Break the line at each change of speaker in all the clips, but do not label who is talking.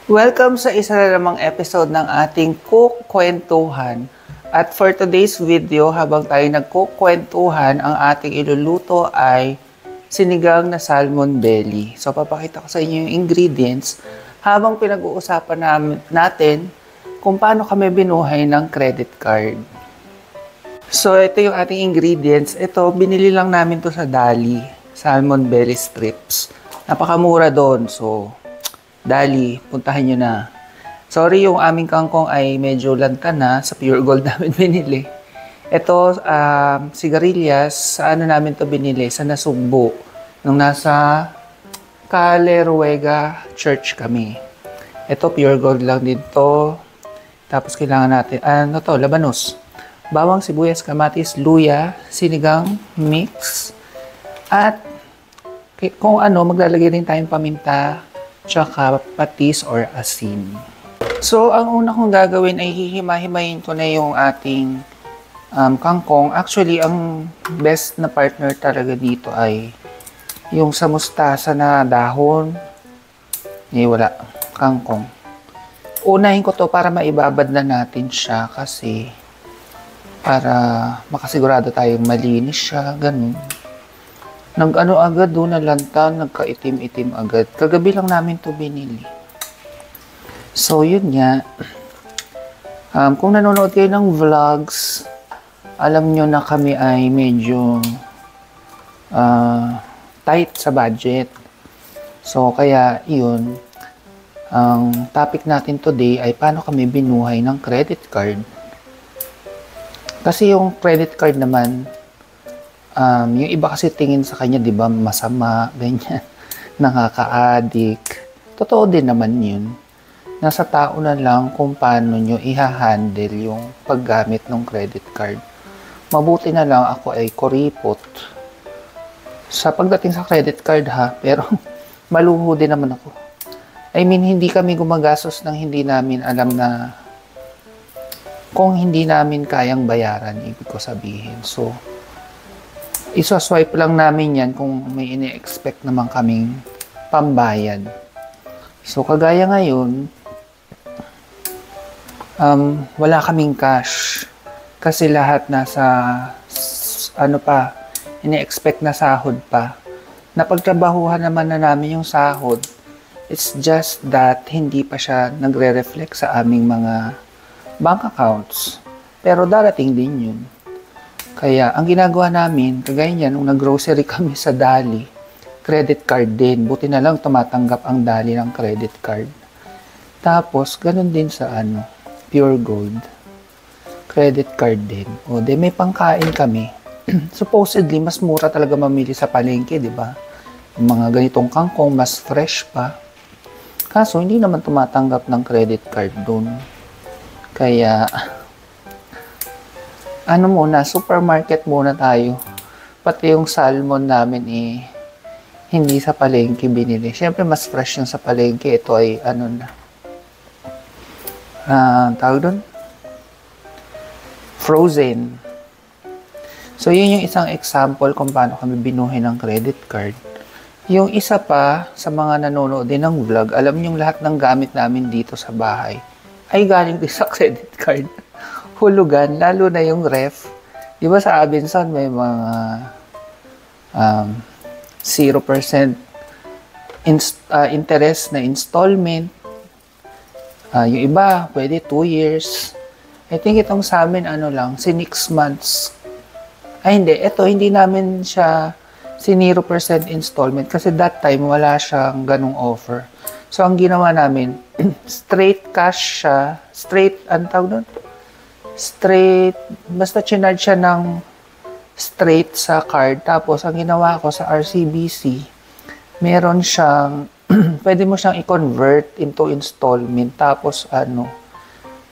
Welcome sa isa na namang episode ng ating kukwentuhan. At for today's video, habang tayo nagkukwentuhan, ang ating iluluto ay sinigang na salmon belly. So, papakita ko sa inyo yung ingredients habang pinag-uusapan natin kung paano kami binuhay ng credit card. So, ito yung ating ingredients. Ito, binili lang namin to sa Dali. Salmon belly strips. Napakamura doon. So, Dali, puntahan nyo na. Sorry, yung aming kangkong ay medyo lanta na. Sa Pure Gold namin binili. Ito, sigarilyas, sa ano namin to binili? Sa Nasugbo. Nung nasa Caleruega Church kami. Ito, Pure Gold lang dito. Tapos kailangan natin, ano to, labanos. Bawang, sibuyas, kamatis, luya, sinigang, mix. At kung ano, maglalagay rin tayong paminta, tsaka patis or asin. So, ang una kong gagawin ay hihima-himayin ko na yung ating kangkong. Actually, ang best na partner talaga dito ay yung sa mustasa na dahon. Wala. Kangkong. Unahin ko to para maibabad na natin siya kasi para makasigurado tayong malinis siya. Ganun. Nag-ano agad doon na lantan, nagka-itim-itim agad. Kagabi lang namin to binili. So, yun nga. Kung nanonood kayo ng vlogs, alam nyo na kami ay medyo tight sa budget. So, kaya yun. Ang topic natin today ay paano kami binuhay ng credit card. Kasi yung credit card naman, yung iba kasi tingin sa kanya, di ba, masama, ganyan, nakaka-addict. Totoo din naman yun. Nasa tao na lang kung paano nyo i-handle yung paggamit ng credit card. Mabuti na lang ako ay kuripot sa pagdating sa credit card ha, pero maluho din naman ako. I mean, hindi kami gumagastos ng hindi namin alam na kung hindi namin kayang bayaran, ibig ko sabihin. So, isoswipe lang namin yan kung may ini-expect naman kaming pambayad. So, kagaya ngayon, wala kaming cash. Kasi lahat nasa, ini-expect na sahod pa. Napagtrabahuhan naman na namin yung sahod. It's just that hindi pa siya nagre-reflect sa aming mga bank accounts. Pero darating din yun. Kaya, ang ginagawa namin, kagaya niyan, nung nag-grocery kami sa Dali, credit card din. Buti na lang tumatanggap ang Dali ng credit card. Tapos, ganun din sa Pure Gold. Credit card din. O, may pangkain kami. Supposedly, mas mura talaga mamili sa palengke, di ba? Yung mga ganitong kangkong, mas fresh pa. Kaso, hindi naman tumatanggap ng credit card doon. Kaya, supermarket muna tayo. Pati yung salmon namin hindi sa palengke binili. Siyempre, mas fresh yung sa palengke. Ito ay, tawag doon? Frozen. So, yun yung isang example kung paano kami binuhay ng credit card. Yung isa pa, sa mga nanonood din ng vlog, alam yung lahat ng gamit namin dito sa bahay ay galing din sa credit card. Hulugan, lalo na yung ref. Di ba sa Abenson may mga 0% interest na installment. Yung iba, pwede 2 years. I think itong sa amin, 6 months. Ay, hindi. Ito, hindi namin siya 0% installment kasi that time wala siyang ganung offer. So, ang ginawa namin, straight cash siya. Basta chinarge siya ng straight sa card. Tapos, ang ginawa ko sa RCBC, meron siyang, pwede mo siyang i-convert into installment. Tapos,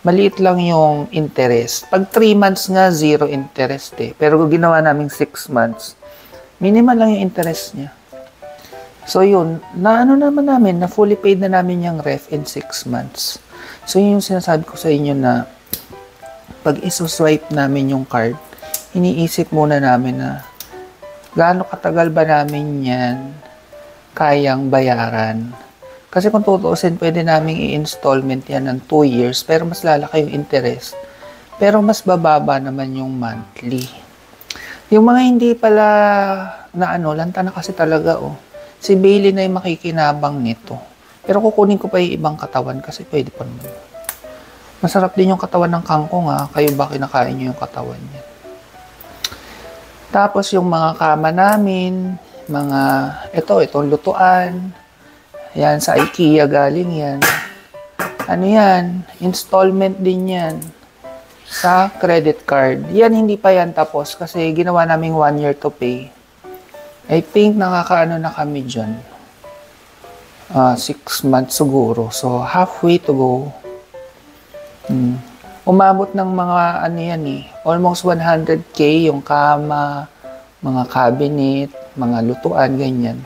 maliit lang yung interest. Pag 3 months nga, 0 interest Pero ginawa namin 6 months, minimal lang yung interest niya. So, yun, naman namin, na fully paid na namin yung ref in 6 months. So, yun yung sinasabi ko sa inyo na pag iso-swipe namin yung card, iniisip muna namin na gaano katagal ba namin yan kayang bayaran. Kasi kung tutuusin, pwede naming i-installment yan ng 2 years, pero mas lalaki yung interest. Pero mas bababa naman yung monthly. Yung mga hindi pala na lanta na kasi talaga, oh. Si Bailey na yung makikinabang nito. Pero kukunin ko pa yung ibang katawan kasi pwede pa naman. Masarap din yung katawan ng kangkong, ha. Kayo ba kinakain nyo yung katawan niya? Tapos yung mga kama namin, itong lutuan. Yan, sa IKEA galing yan. Ano yan? Installment din yan. Sa credit card. Yan, hindi pa yan tapos kasi ginawa naming 1 year to pay. I think nakakaano na kami dyan. 6 months siguro. So, halfway to go. Umabot ng mga almost 100K yung kama, mga cabinet, mga lutuan, ganyan.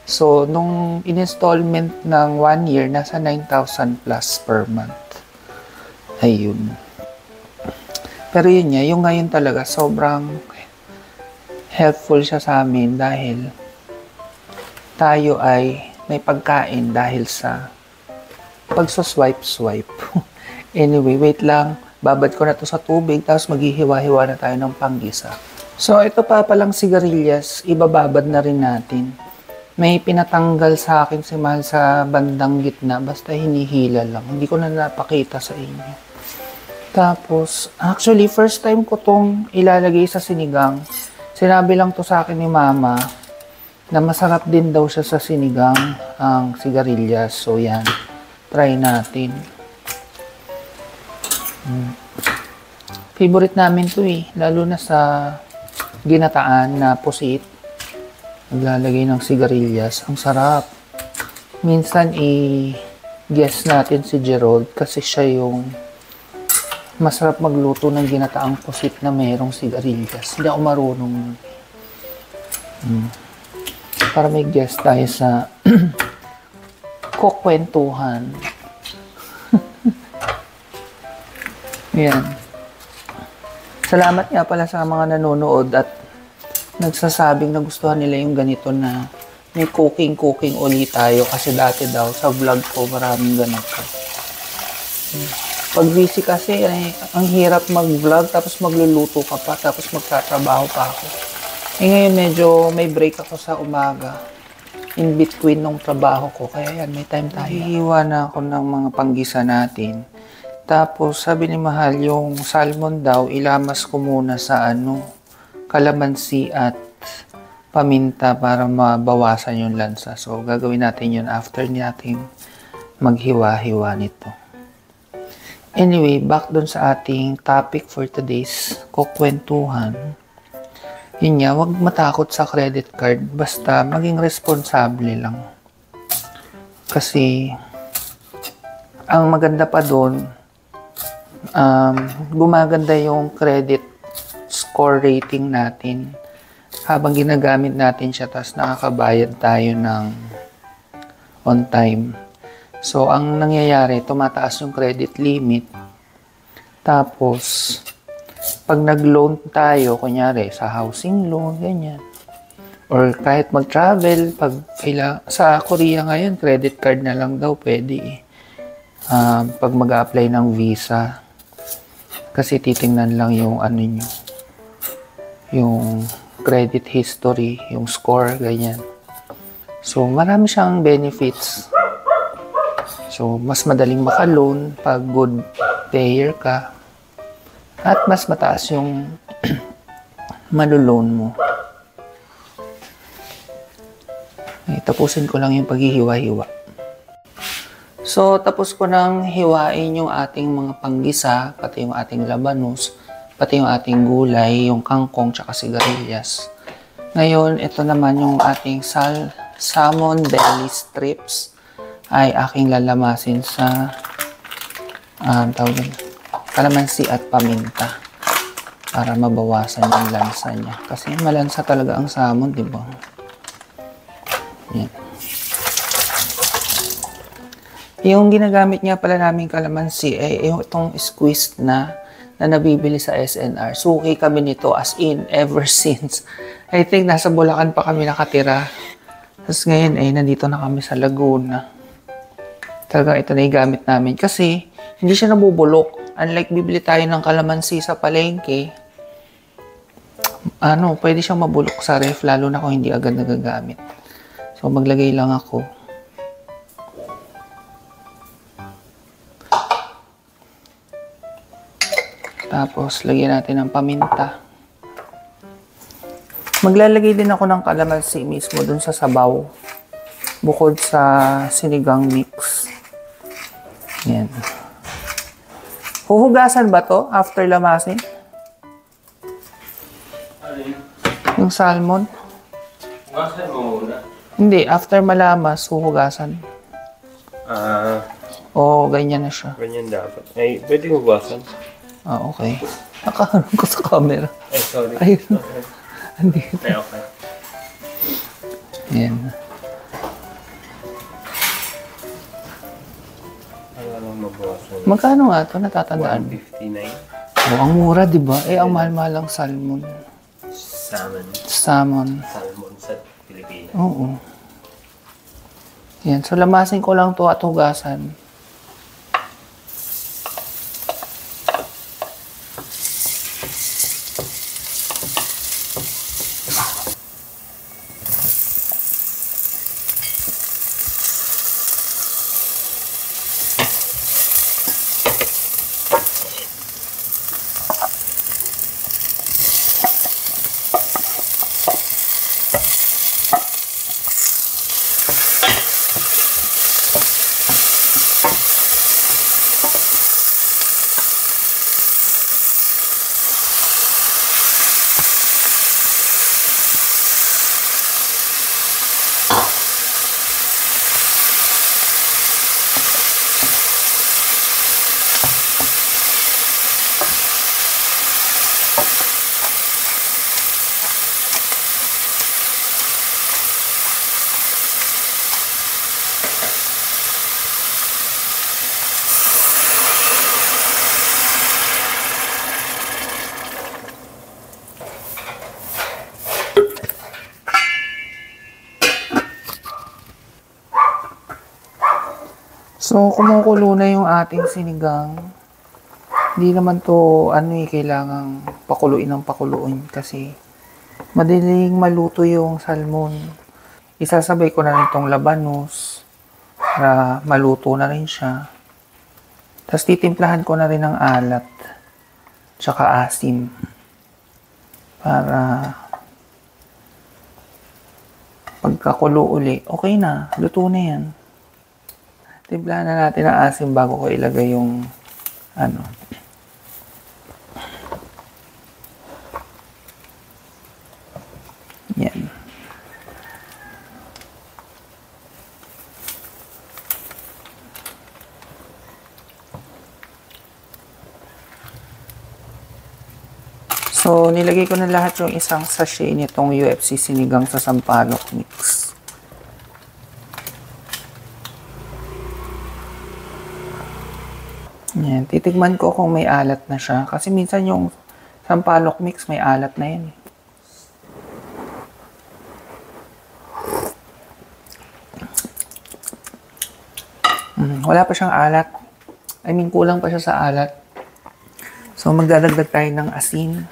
So, nung in-installment ng 1 year, nasa 9,000 plus per month. Ayun. Pero yun nga, yung ngayon talaga, sobrang helpful siya sa amin dahil tayo ay may pagkain dahil sa pagsuswipe-swipe. Anyway, wait lang. Babad ko na to sa tubig, tapos maghihiwa-hiwa na tayo ng panggisa. So, ito pa palang sigarilyas, ibababad na rin natin. May pinatanggal sa akin si Mahal sa bandang gitna, basta hinihila lang. Hindi ko na napakita sa inyo. Tapos, actually, first time ko tong ilalagay sa sinigang. Sinabi lang to sa akin ni Mama na masarap din daw siya sa sinigang ang sigarilyas. So, yan. Try natin. Favorite namin to eh. Lalo na sa ginataan na pusit. Naglalagay ng sigarilyas. Ang sarap. Minsan i-guess natin si Gerald kasi siya yung masarap magluto ng ginataang pusit na mayroong sigarilyas. Hindi ako marunong. Para may guess tayo sa kukwentuhan. Yan. Salamat nga pala sa mga nanonood at nagsasabing nagustuhan nila yung ganito na may cooking ulit tayo kasi dati daw sa vlog ko maraming ganito. Pag busy kasi, ang hirap mag-vlog, tapos magluluto ka pa, tapos magtatrabaho pa ako. Ngayon medyo may break ako sa umaga, in between ng trabaho ko, kaya yan, may time tayo. Hihiwa na ako ng mga panggisa natin. Tapos, sabi ni Mahal, yung salmon daw, ilamas ko muna sa kalamansi at paminta para mabawasan yung lansa. So, gagawin natin yun after natin maghiwa-hiwa nito. Anyway, back dun sa ating topic for today's kukwentuhan. Yun nga, huwag matakot sa credit card. Basta maging responsable lang. Kasi, ang maganda pa dun, gumaganda yung credit score rating natin. Habang ginagamit natin siya, tapos nakakabayad tayo ng on time. So, ang nangyayari, tumataas yung credit limit. Tapos, pag nag-loan tayo, kunyari, sa housing loan, ganyan. Or kahit mag-travel, sa Korea ngayon, credit card na lang daw pwede. Pag mag-apply ng visa, kasi titingnan lang yung nyo, yung credit history, yung score, ganyan. So, marami siyang benefits. So, mas madaling maka-loan pag good payer ka. At mas mataas yung maloloan mo. Tapusin ko lang yung paghihiwa-hiwa. So, tapos ko nang hiwain yung ating mga panggisa, pati yung ating labanos, pati yung ating gulay, yung kangkong, tsaka sigarilyas. Ngayon, ito naman yung ating salmon belly strips ay aking lalamasin sa kalamansi at paminta para mabawasan yung lansa niya. Kasi malansa talaga ang salmon, di ba? Yan. Yung ginagamit nga pala namin kalamansi ay yung itong squeezed na nabibili sa SNR. Suki kami nito as in ever since. I think nasa Bulacan pa kami nakatira. Tapos ngayon nandito na kami sa Laguna. Talagang ito na yung gamit namin. Kasi, hindi siya nabubulok. Unlike bibili tayo ng kalamansi sa palengke, pwede siyang mabulok sa ref, lalo na kung hindi agad nagagamit. So, maglagay lang ako. Tapos, lagyan natin ng paminta. Maglalagay din ako ng kalamansi mismo dun sa sabaw. Bukod sa sinigang mix. Yan. Huhugasan ba to after lamasin? Yung salmon?
Hugasan mo muna.
Hindi, after malamas, huhugasan. Oo, ganyan na siya.
Ganyan dapat. Ay, pwede hugasan.
Okay. Nakaharap ko sa camera.
Ay, sorry.
Ayun. Andito.
Ay, okay.
Yan.
Ano lang mabawasan?
Magkano nga ito? Natatandaan mo?
159.
Ang mura, di ba? Ang mahal-mahal ang salmon. Salmon
sa Pilipinas.
Oo. Yan. So, lamasin ko lang to at hugasan. So, kumukulo na yung ating sinigang. Hindi naman to, kailangang pakuluin ng pakuluin kasi madaling maluto yung salmon. Isasabay ko na rin itong labanos para maluto na rin siya. Tapos titimplahan ko na rin ng alat tsaka asim para pagkakulo uli, okay na, luto na yan. Timplahan na natin ang asim bago ko ilagay yung yan. So, nilagay ko na lahat yung isang sachet nitong UFC sinigang sa sampalok mix. Yan. Titigman ko kung may alat na siya. Kasi minsan yung sampalok mix may alat na yan. Wala pa siyang alat. Kulang pa siya sa alat. So, magdadagdag tayo ng asin.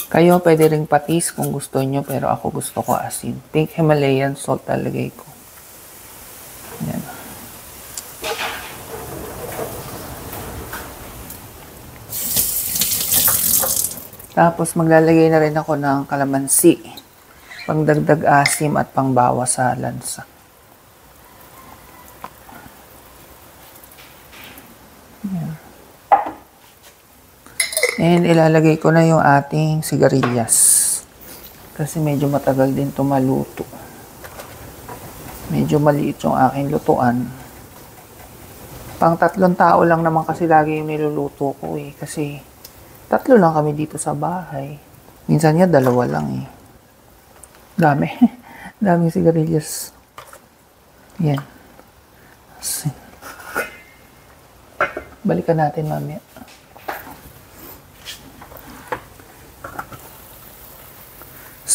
Kayo, pwede ring patis kung gusto nyo, pero ako gusto ko asin. Pink Himalayan salt talagay ko. Yan. Tapos, maglalagay na rin ako ng kalamansi. Pangdagdag asim at pangbawas sa lansa. Yan. And ilalagay ko na yung ating sigarilyas. Kasi medyo matagal din ito maluto. Medyo maliit yung aking lutuan. Pang 3 tao lang naman kasi lagi yung niluluto ko eh. Kasi 3 lang kami dito sa bahay. Minsan nga 2 lang eh. Dami. Daming sigarilyas. Yan. Balikan natin mamaya.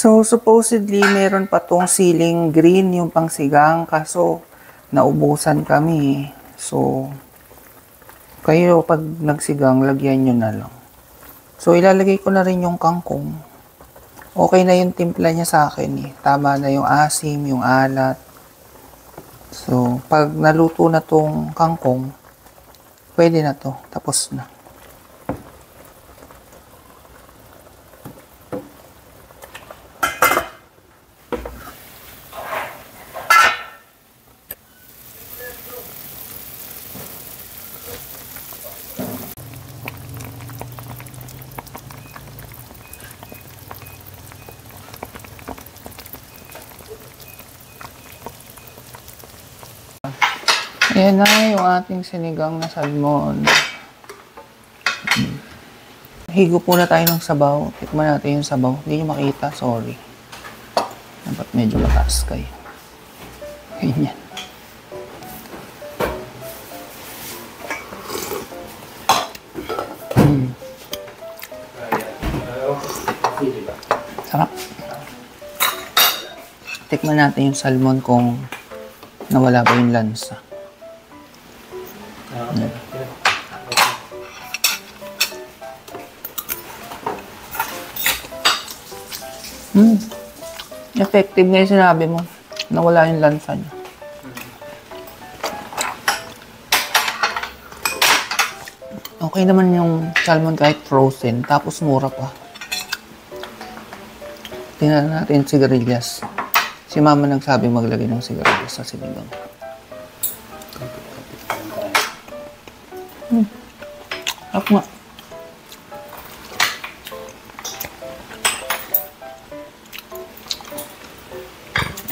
So, supposedly, meron pa tong siling green, yung pangsigang. Kaso, naubusan kami. So, kayo pag nagsigang, lagyan nyo na lang. So, ilalagay ko na rin yung kangkong. Okay na yung timpla niya sa akin eh. Tama na yung asim, yung alat. So, pag naluto na tong kangkong, pwede na to. Tapos na. Ayan na yung ating sinigang na salmon. Higop muna tayo ng sabaw. Tikman natin yung sabaw. Hindi nyo makita, sorry. Dapat medyo mataas kayo. Ganyan. Sarap. Tikman natin yung salmon kung nawala ba yung lansa. Effective nga yung sinabi mo. Nawala yung lansa niya. Okay naman yung salmon kahit frozen. Tapos mura pa. Tingnan natin sigarilyas. Si mama nagsabi maglagay ng sigarilyas sa sinigang. Sarap nga.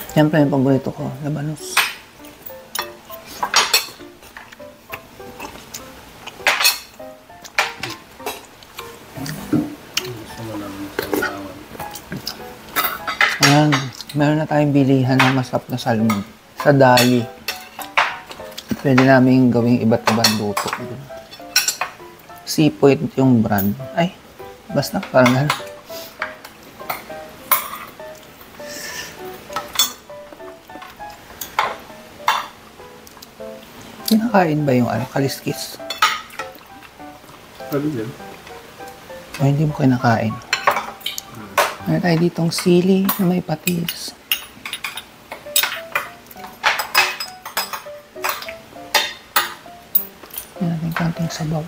Siyempre yung paborito ko, labanos. Ayan, meron na tayong bilihan ng masarap na salmon. Sa Dali. Pwede namin gawing iba't ibang luto. Seapoint yung brand. Ay, basta parang gano'n. Kinakain ba yung kaliskis?
Sabi din.
O hindi mo kinakain? Meron tayo ditong sili na may patis. Yan natin konting sabaw.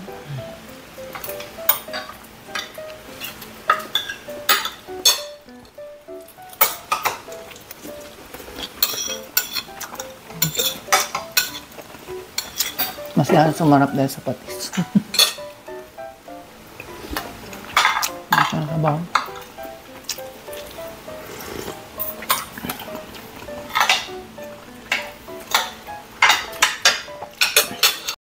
Mas lalo sumarap dahil sa patis. Ito na sabaw.